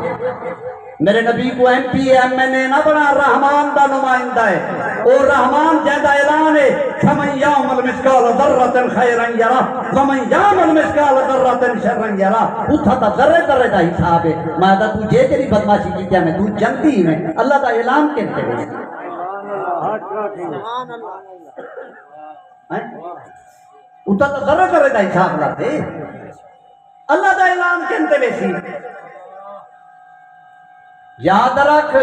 میرے نبی کو ایم پی ایم این اے نہ بنا رحمان دا نمائندہ ہے اور رحمان جیدہ اعلان ہے فَمَنْ يَعْمَلْ مِثْقَالَ ذَرَّةٍ خَيْرًا يَرَهُ وَمَنْ يَعْمَلْ مِثْقَالَ ذَرَّةٍ شَرًّا يَرَهُ اتھا تا ذرے ذرے دا حساب ہے میں دا تو جے تیری بدماشی کی کیا میں تو جنتی میں اللہ دا اعلان کہتے ہیں اتھا تا ذرے ذرے دا حساب لاتے اللہ دا اعلان کہتے بیسی یاد رکھ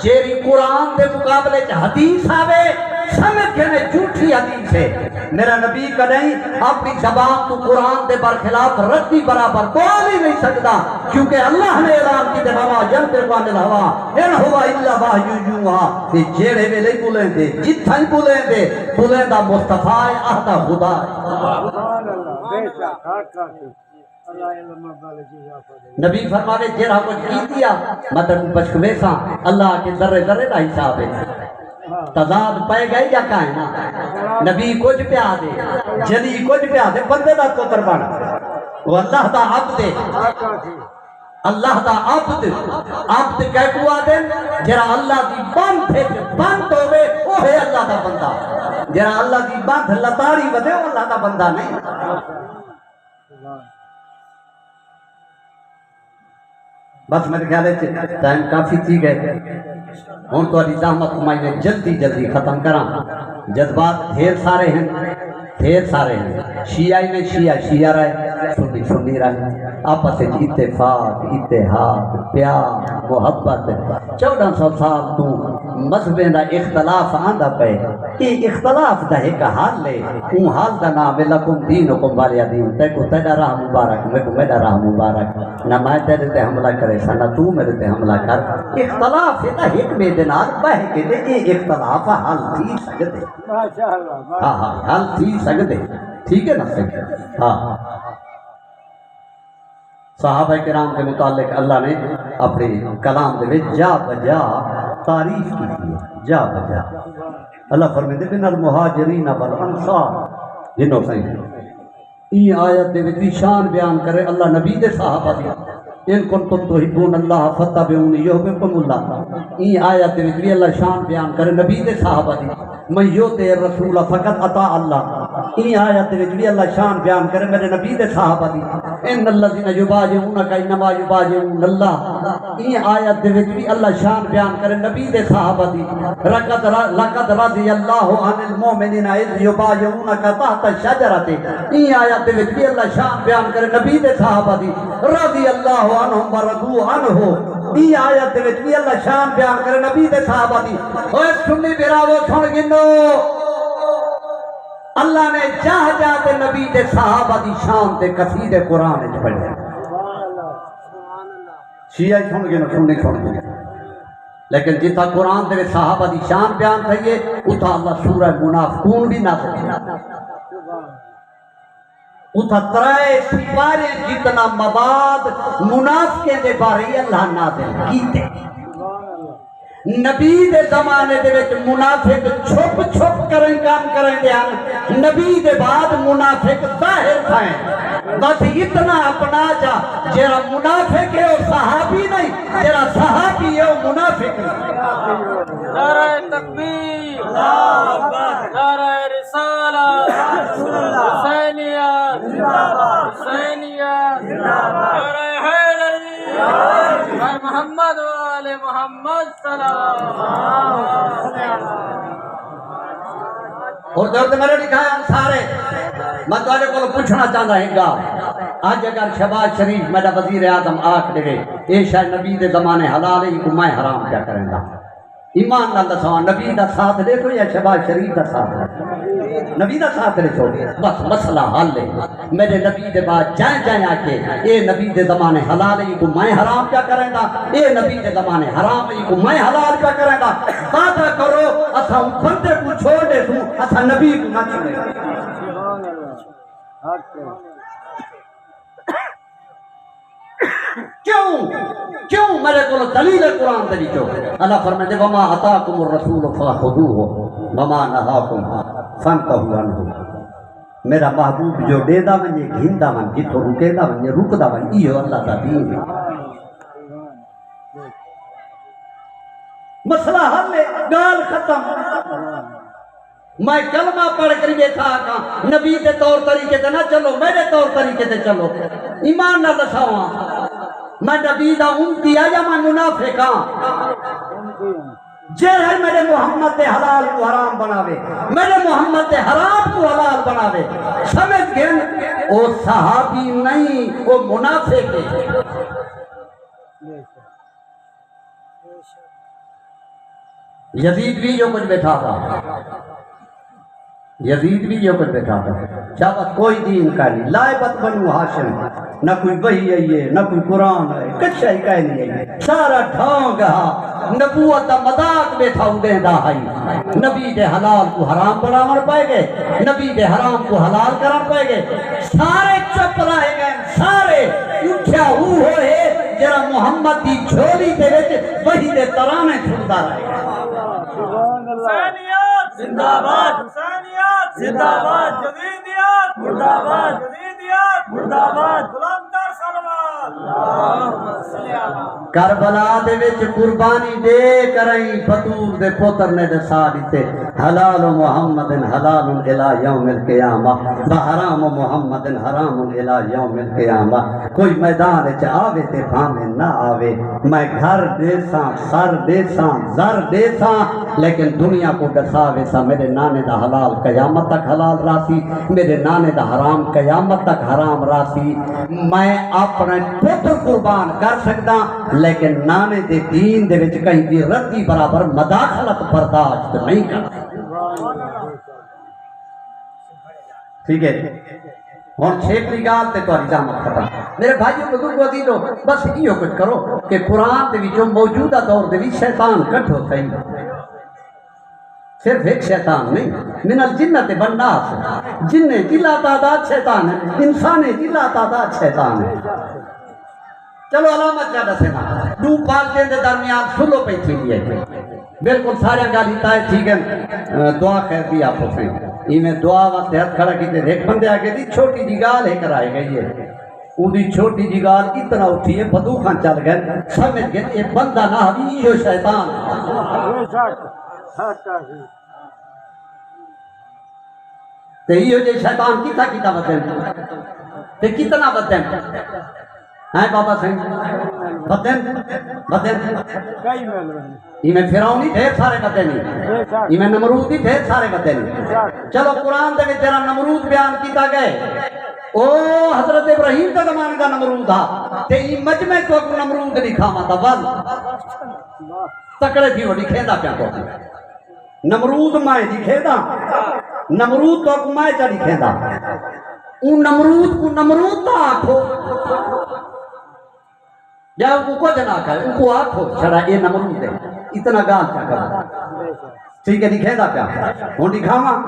جیری قرآن دے مقابلے حدیث آوے سمجھ کے نے جھوٹی حدیث ہے میرا نبی کہیں اپنی زبان تو قرآن دے برخلاف ردی برابر بول ہی نہیں سکتا کیونکہ اللہ نے اعلان کی دے ہوا جنتے قوان الہوا ان ہوا اللہ واہیو یوہا کہ جیڑے میں نہیں بولیں دے جتھا ہی بولیں دا مصطفیٰ اہدہ خدا سبحان اللہ بے شک حق کا تھی نبی فرماوے جیڑا کچھ کی دیا مطلب بچکوے سا اللہ کے ذرے ذرے دا حساب ہے تضاد پائے گئے یا کہیں نا نبی کچھ پہ آدے جلی کچھ پہ آدے بندے دا پتر بنا وہ اللہ دا عبد ہے اللہ دا عبد کہہ کو آدے جرا اللہ دی بند ہے بند ہوئے وہ ہے اللہ دا بندہ جرا اللہ دی بند لطاری ودے وہ اللہ دا بندہ نہیں بس میرے خیال ہے ٹائم کافی تھی گئے ہوں تو علی زحمت کمائی میں جلدی ختم کراں جذبات ڈھیر سارے ہیں شیعہ میں شیعہ رہے سنی رہے آپس اتفاق اتحاد پیار محبت 1400 سال تو مذہبیں دا اختلاف آندہ پہ یہ اختلاف دا ایک حال لے اون حال دا نام لکم دینکم والی دین تے کو تیرا راہ مبارک میں کو میرا راہ مبارک نہ میں تیرے تے حملہ کرے سا نہ تو میرے تے حملہ کر اختلاف ہے دا ایک میدنات بہ کے دے یہ اختلاف حل تھی سکتے ہاں حل تھی سکتے ٹھیک ہے نا ہاں صحابہ کرام کے متعلق اللہ نے اپنی کلام دے جا بجا تعریف کی ہے جا بجا اللہ فرمائے من المہاجرین والانصار جنوں سے این آیت دے شان بیان کرے اللہ نبی دے صحابہ دی ان کنتم تحبون اللہ فتبعونی یحببکم اللہ این آیت دے اللہ شان بیان کرے نبی دے صحابہ دی من یطع الرسول فقط اطاع اللہ یہ آیت وچ بھی اللہ شان بیان کرے میرے نبی دے صحابہ دی ان الذین یبایعونک انما یبایعون اللہ. یہ آیت دے وچ بھی اللہ شان بیان کرے نبی دے صحابہ دی لقد رضی اللہ عن المؤمنین اذ یبایعونک تحت الشجرۃ. یہ آیت دے وچ بھی اللہ شان بیان کرے نبی دے صحابہ دی رضی اللہ عنہم ورضوا عنہ. یہ آیت دے وچ بھی اللہ شان بیان کرے نبی دے صحابہ دی. اوے سنی براو سن گنو اللہ نے جہاں جہاں تے نبی دے صحابہ دی شان تے قصیدے قرآن وچ پڑھے. شیعہ سن گنو سنی سن گنو لیکن جتا قرآن دے صحابہ دی شان بیان تھئیے اتھا اللہ سورہ منافقون بھی نازل کیا. اتھا ترائے سپارے جتنا مواد منافقیں دے بارے اللہ نازل کیتے. نبی دے زمانے دے وچ منافق چھپ چھپ کریں کام کریں دے ہیں. نبی دے بعد منافق ظاہر تھائیں. بس اتنا اپنا جا جیرا منافق ہے وہ صحابی نہیں, جیرا صحابی ہے وہ منافق نہیں. نعرہ تکبیر, نعرہ رسالہ, حسینیہ, حسینیہ, نعرہ حیدری, نعرہ محمد و آل محمد صلی اور جو میں نے لکھایا سارے میں تھوڑے کو پوچھنا چاہتا ہے گا آج اگر شہباز شریف میرا وزیر اعظم آکھ دے اے شاید نبی دے زمانے حلال ہے کو میں حرام کیا کریں گا. ایمان نال دسو نبی دا ساتھ دے تو یا شہباز شریف دا ساتھ دے؟ نبی دا ساتھ دے تو بس مسئلہ حل ہے. میرے نبی دے بعد جائیں جائیں آ کے اے نبی دے زمانے حلال ہے کو میں حرام کیا کریں گا, اے نبی دے زمانے حرام ہے کو میں حلال کیا کریں گا. وعدہ کرو اسا بندے کو چھوڑ دے تو اسا نبی کو نہ چھوڑے. کیوں میرے کو دلیل قرآن دے وچوں اللہ فرمائے دے وما اتاکم الرسول فخذوہ وما نہاکم فانتہوا عنہ. میرا محبوب جو دے دا ونجے گھندا ون جتھوں رکے دا ونجے رکدا ون ایہو اللہ دا دین ہے. مسئلہ حل ہے, گال ختم. میں کلمہ پڑھ کر بیٹھا کہاں نبی کے طور طریقے تے نہ چلو, میرے طور طریقے تے چلو. ایمان نہ دساواں میں نبی دا امتی ہے یا میں منافق ہاں؟ جے ہے میرے محمد دے حلال کو حرام بناوے, میرے محمد دے حرام کو حلال بناوے. سمجھ گئے او صحابی نہیں او منافق ہے. یزید بھی جو کچھ بیٹھا تھا, یزید بھی جو کچھ بیٹھا تھا. شابت کوئی دین کا نہیں, لائبت بنو ہاشم, نہ کوئی وحی ہے نہ کوئی قرآن ہے, کچھ ہی کہہ نہیں ہے. سارا ڈھونگ ہا نبوت دا مذاق بیٹھا اندے دا ہے. نبی دے حلال کو حرام بناون پائے گئے, نبی دے حرام کو حلال کرن پائے گئے. سارے چپ رہے گئے, سارے اٹھیا ہوئے جرا محمد دی جھولی دے وچ وحی دے ترانے سندا رہے گا. حسینیت زندہ باد, حسینیت زندہ باد, جدیدیت مردہ باد, جدیدیت مردہ باد, غلام در سلوات. کربلا دے وچ قربانی دے کریں فطور دے پتر نے دے ساڑی تے حلال محمد حلال الی یوم القیامہ بحرام محمد حرام الی یوم القیامہ. کوئی میدان وچ آوے تے بھاوے نہ آوے, میں گھر دے ساں, سر دے ساں, زر دے ساں, لیکن دنیا کو دساوے سا میرے نانے دا حلال قیامت تک حلال راسی, میرے نانے دا حرام قیامت تک حرام راسی. میں اپنے پتر قربان کر سکتا لیکن نانے دے دین دے وچ کہیں دی ردی برابر مداخلت برداشت نہیں کرتا. ٹھیک ہے, ہوں چھیکری گال تے تہاڈی زحمت ختم. میرے بھائیو بزرگو عزیزو بس ایو کچھ کرو کہ قرآن دے وچوں موجودہ دور دے وچ شیطان کٹھو صحیح, صرف ایک شیطان نہیں, من الجنت والناس, جنیں جلا تعداد شیطان ہے, انسانے جلا تعداد شیطان ہے. چلو علامت کیا دسے نا, دو پالکیں دے درمیان سلو پہ تھی لیے بالکل سارے گالی تائے ٹھیک ہے, دعا خیر دی آپ سے میں دعا واسطے ہاتھ کھڑا کیتے ایک بندے آگے دی چھوٹی جی گال ہے کرائے گئی ہے. اُن دی چھوٹی جی گال اتنا اٹھی ہے بدوخان چل گئے, سمجھ گئے یہ بندہ نہ بھی یہ شیطان. تے یہ جو شیطان کیتا بدن تے کتنا بدن ہے بابا سنگ بدن کئی مل رہے ہیں میں فرعونی ڈھیر سارے بدن نہیں میں نمرودی ڈھیر سارے بدن نہیں چلو قرآن دے جرا نمرود بیان کیتا گئے او حضرت ابراہیم کا زمانے کا نمرود تھا تے ای مجمع تو نمرود لکھاواں تا ول تکڑے تھی وہ لکھیندا پیا کو نمرود میں لکھیندا نمرود تو میں چا لکھیندا اون نمرود کو نمرود تا آکھو یا ان کو کچھ نہ کرے ان کو آکھو چھڑا یہ نمرود ہے اتنا گال کیا کرو ٹھیک ہے لکھیندا پیا ہوں لکھاواں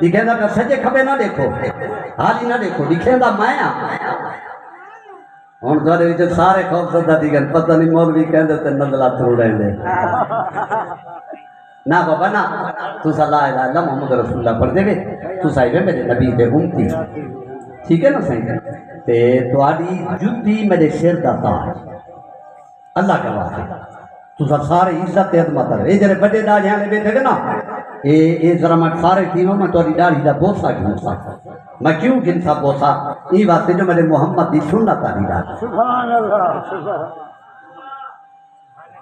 لکھیندا پیا سجے کھبے نہ دیکھو حالی نہ دیکھو لکھیندا میں ہوں تھوڑے وچ سارے خوف زدہ تھی گل پتہ نہیں مولوی کہندے تے نزلہ تھوڑے دے نہ بابا نہ تسا لا الہ الا محمد رسول اللہ پڑھ دے وے تسا ایویں میرے نبی دے امتی ٹھیک ہے نا صحیح تے تواڈی جُتی میرے سر دا تاج اللہ کا واسطہ تسا سارے عزت تے عظمت اے جڑے بڑے داڑھی والے بیٹھے نا اے ذرا میں سارے تھیوں میں تواڈی داڑھی دا بوسا گھنسا میں کیوں گھنسا بوسا ای واسطے جو میرے محمد دی سنت آ دی سبحان اللہ سبحان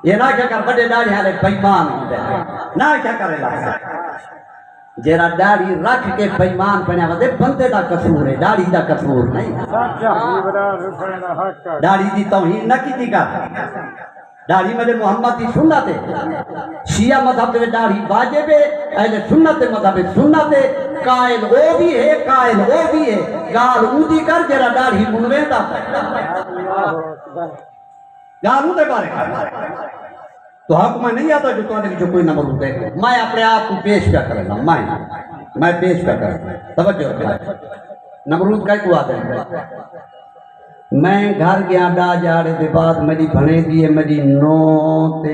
یہ نہ کیا کر بڑے داڑھی والے بےمان ہوندے نہ کیا کرے لگا جیرا داڑھی رکھ کے بےمان بنیا ودے بندے دا قصور ہے داڑھی دا قصور نہیں سچا عبران حسین حق کا داڑھی دی توہین نہ کیتی کر داڑھی میرے محمد دی سنت ہے شیعہ مذہب دے داڑھی واجب ہے اہل سنت مذہب سنت ہے قائل وہ بھی ہے قائل وہ بھی ہے گال اودی کر جیرا داڑھی منویندا گال اودے بارے کر تو حق میں نہیں آتا جو تو کوئی نمرود ہے میں اپنے آپ کو پیش کیا کرے گا میں پیش کیا کرے گا توجہ رکھنا نمرود کا کو آتا ہے میں گھر گیا ڈا جاڑے دے بعد میری بھنے دی ہے میری نو تے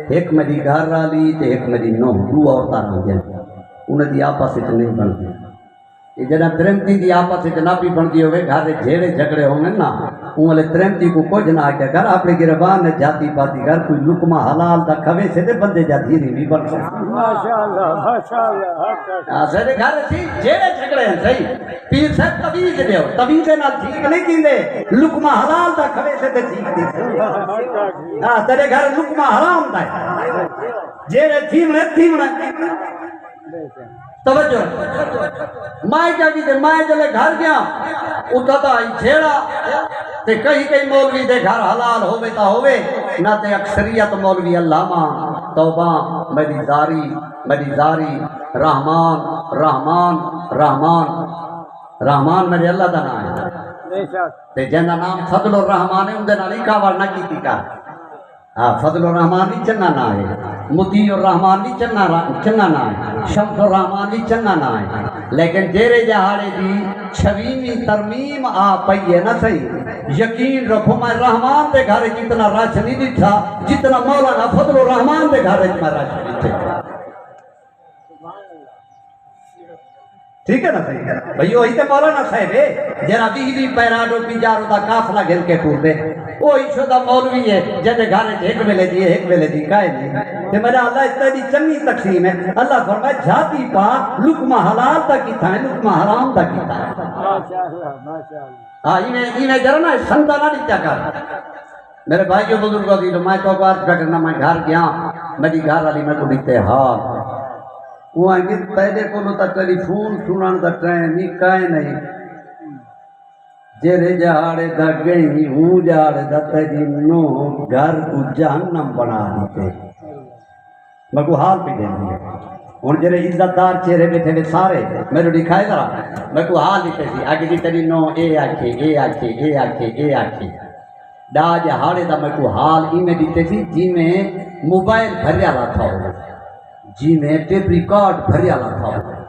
ایک میری گھر والی تے ایک میری نو دو عورتاں بن گئے انہیں دی آپس وچ نہیں بن گئی یہ جنا ترمتی دی آپس وچ نہ بھی بن گئی ہوئے گھر دے جھیڑے جھگڑے ہوں گے نا انہوں ترمتی کو کچھ نہ کیا کر اپنے گربان نے جاتی پاتی کر کوئی لقمہ حلال دا کھوے سے دے بندے جا دھیری بھی بن سکتے ماشاءاللہ حق کا سارے گھر سی جھیڑے جھگڑے ہیں صحیح پیر صاحب تویز دیو تویز نہ ٹھیک نہیں کیندے لقمہ حلال دا کھوے سے دے ٹھیک دی ہاں تیرے گھر لقمہ حرام دا ہے جھیڑے تھیمنے توجہ میں کیا کی میں جلے گھر گیا اتھا تا جھیڑا تے کئی مولوی دے گھر حلال ہوئے تا ہوئے نہ تے اکثریت مولوی علامہ توبہ میری زاری رحمان میرے اللہ دا نام ہے تے جنہ نام فضل الرحمان ہے اندے نہ لکھا ورنہ کی کا فضل الرحمان بھی چننا نہ ہے مطیع الرحمان بھی چننا نہ ہے شمس الرحمان بھی چننا نہ ہے لیکن جیرے جہاڑے دی چھویمی ترمیم آ پئیے نہ صحیح یقین رکھو میں رحمان دے گھر جتنا رش نہیں دکھا جتنا مولانا فضل الرحمان دے گھر میں رش دکھا ٹھیک ہے نا صحیح بھئی وہی تے مولانا صاحب ہے جرا بجلی پیراڈو پیجارو دا قافلہ گھل کے ٹوٹے وہی شدہ مولوی ہے جدے گھر ایک ویلے دی کائے نہیں تے میرا اللہ اتنا دی چنگی تقسیم ہے اللہ فرمائے جھاتی پا لقمہ حلال تا کی تھا ہے لقمہ حرام تا کی تھا ہے ماشاءاللہ ایویں جرنا سنتا نہ نہیں کیا کر میرے بھائیو بزرگوں دی میں تو بات کرنا میں گھر گیا میری گھر والی میں کو دیتے ہاں وہ آئیں گے پہلے کو تا ٹیلی فون سنان دا ٹرین نہیں کائے نہیں جیرے جہاڑے دا گئی ہوں جہاڑے دا تیری نو گھر کو جہنم بنا دیتے میں کو حال پہ دیں گے ان جیرے عزت دار چہرے بیٹھے گے سارے میرے دکھائے ذرا میں کو حال دیتے تھی آگے دی تیری نو اے آکھے ڈا جہاڑے دا میں کو حال ہی میں دیتے تھی جی میں موبائل بھریا لا تھا جی میں ٹیپ ریکارڈ بھریا لا تھا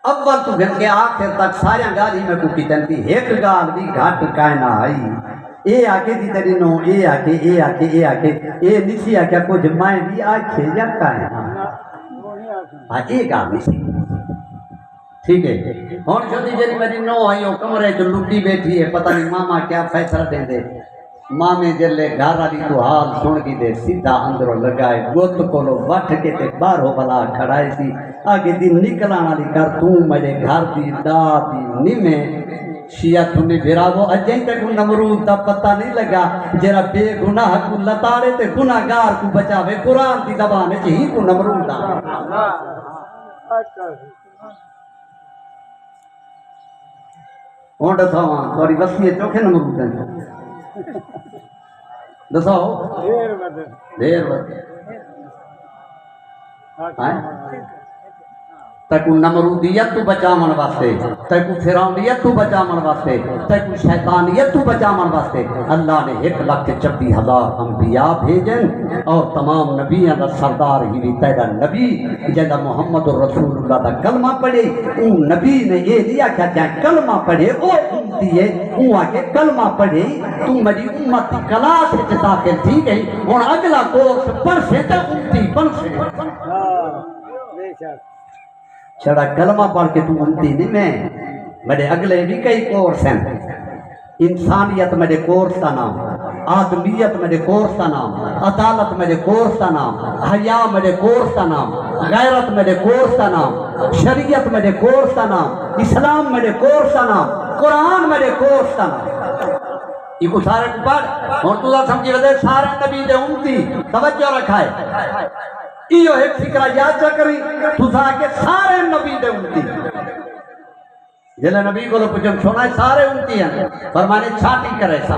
اول تو گھن کے آخر تک سارے گالی میں کو کتن تھی ایک گال بھی گھاٹ کائنا آئی اے آکے دی تیری نو اے آکے نسی آکے کچھ مائیں بھی آکے یا کائنا اے گال نسی ٹھیک ہے ہون شدی جنی میری نو آئی ہو کمرے جو لٹی بیٹھی ہے پتہ نہیں ماما کیا فیصلہ دیں دے مامے جلے گھر والی تو حال سن کی دے سیدھا اندروں لگائے گوت کولو وٹ کے تے باہروں بلا کھڑائے سی آگے دی نکلان والی کر تو میرے گھر دی دا دی نیمے شیعہ تھنی بھراو اجیں تک نمرود دا پتہ نہیں لگا جرا بے گناہ کو لتاڑے تے گناہگار کو بچاوے قرآن دی زبان ہے ہی کو نمرود دا ہون دساواں تھوڑی وصیت چوکھے نمرود دیں دساؤ دیر بدن تکو نمرودیت تو بچامن واسطے تکو فرعونیت تو بچامن واسطے تکو شیطانیت تو بچامن واسطے اللہ نے 1,26,000 انبیاء بھیجن اور تمام نبیوں کا سردار ہی بھی تیرا نبی جیسا محمد رسول اللہ کا کلمہ پڑھے اون نبی نے یہ لیا کیا جائے کلمہ پڑھے او امتی ہے اون آکے کلمہ پڑھے تو میری امت کی کلاس ہے داخل تھی گئی اور اگلا کورس پڑھے تا امتی بن سے چھڑا کلمہ پڑھ کے تو امتی نہیں میں میرے اگلے بھی کئی کورس ہیں انسانیت میرے کورس کا نام آدمیت میرے کورس کا نام عدالت میرے کورس کا نام حیا میرے کورس کا نام غیرت میرے کورس کا نام شریعت میرے کورس کا نام اسلام میرے کورس کا نام قرآن میرے کورس کا نام یہ کو سارے کو پڑھ اور تو سمجھی وجہ سارے نبی دے امتی توجہ رکھائے ایو ایک فکرہ یاد جا کری تو کے سارے نبی دے امتی جلے نبی کو لو پچھم سونا ہے سارے امتی ہیں فرمانے چھاٹی کرے سا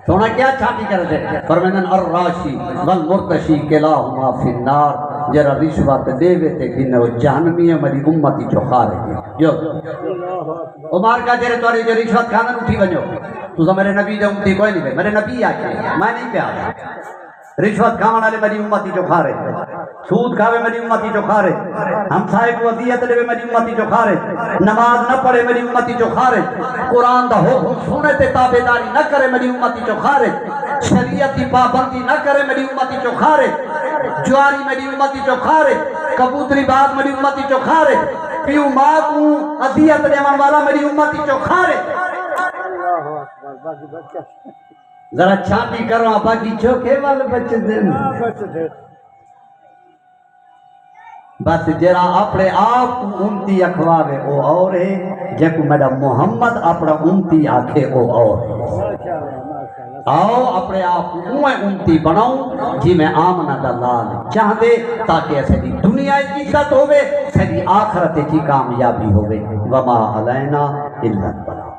سونا کیا چھاٹی کرے تھے فرمانے الراشی والمرتشی کلاہما فی النار جرا رشوت دیوے تے کھنے وہ جہنمی ہے میری امتی چوکھا رہے جو عمر کا جرے تواری جو رشوت کھانا اٹھی بنجو تو میرے نبی دے امتی کوئی نہیں بے میرے نبی آگے میں نہیں پہ آگا رشوت کھانا لے میری امتی جو کھا رہے سود کھاوے میری امتی جو کھا رہے ہم صاحب کو وضیعت لے میری امتی جو کھا رہے نماز نہ پڑھے میری امتی جو کھا رہے قرآن دا حکم سنے تے تابعداری نہ کرے میری امتی جو کھا رہے شریعت کی پابندی نہ کرے میری امتی جو کھا رہے جواری میری امتی جو کھا رہے کبوتری بات میری امتی جو کھا رہے پیو ماں کو وضیعت لے والا میری امتی جو کھا رہے ذرا چھاٹی کرو باقی چوکھے والے بچے دیں بس جرا اپنے آپ کو امتی اکھواوے او اور ہے جب میرا محمد اپنا امتی آکھے او اور ہے آؤ اپنے آپ کو امتی بناؤں جی میں آمنہ دلال چاہ دے تاکہ ایسی دنیا کی عزت ہوئے ایسی آخرت کی کامیابی ہوئے وما علینا الا البلاغ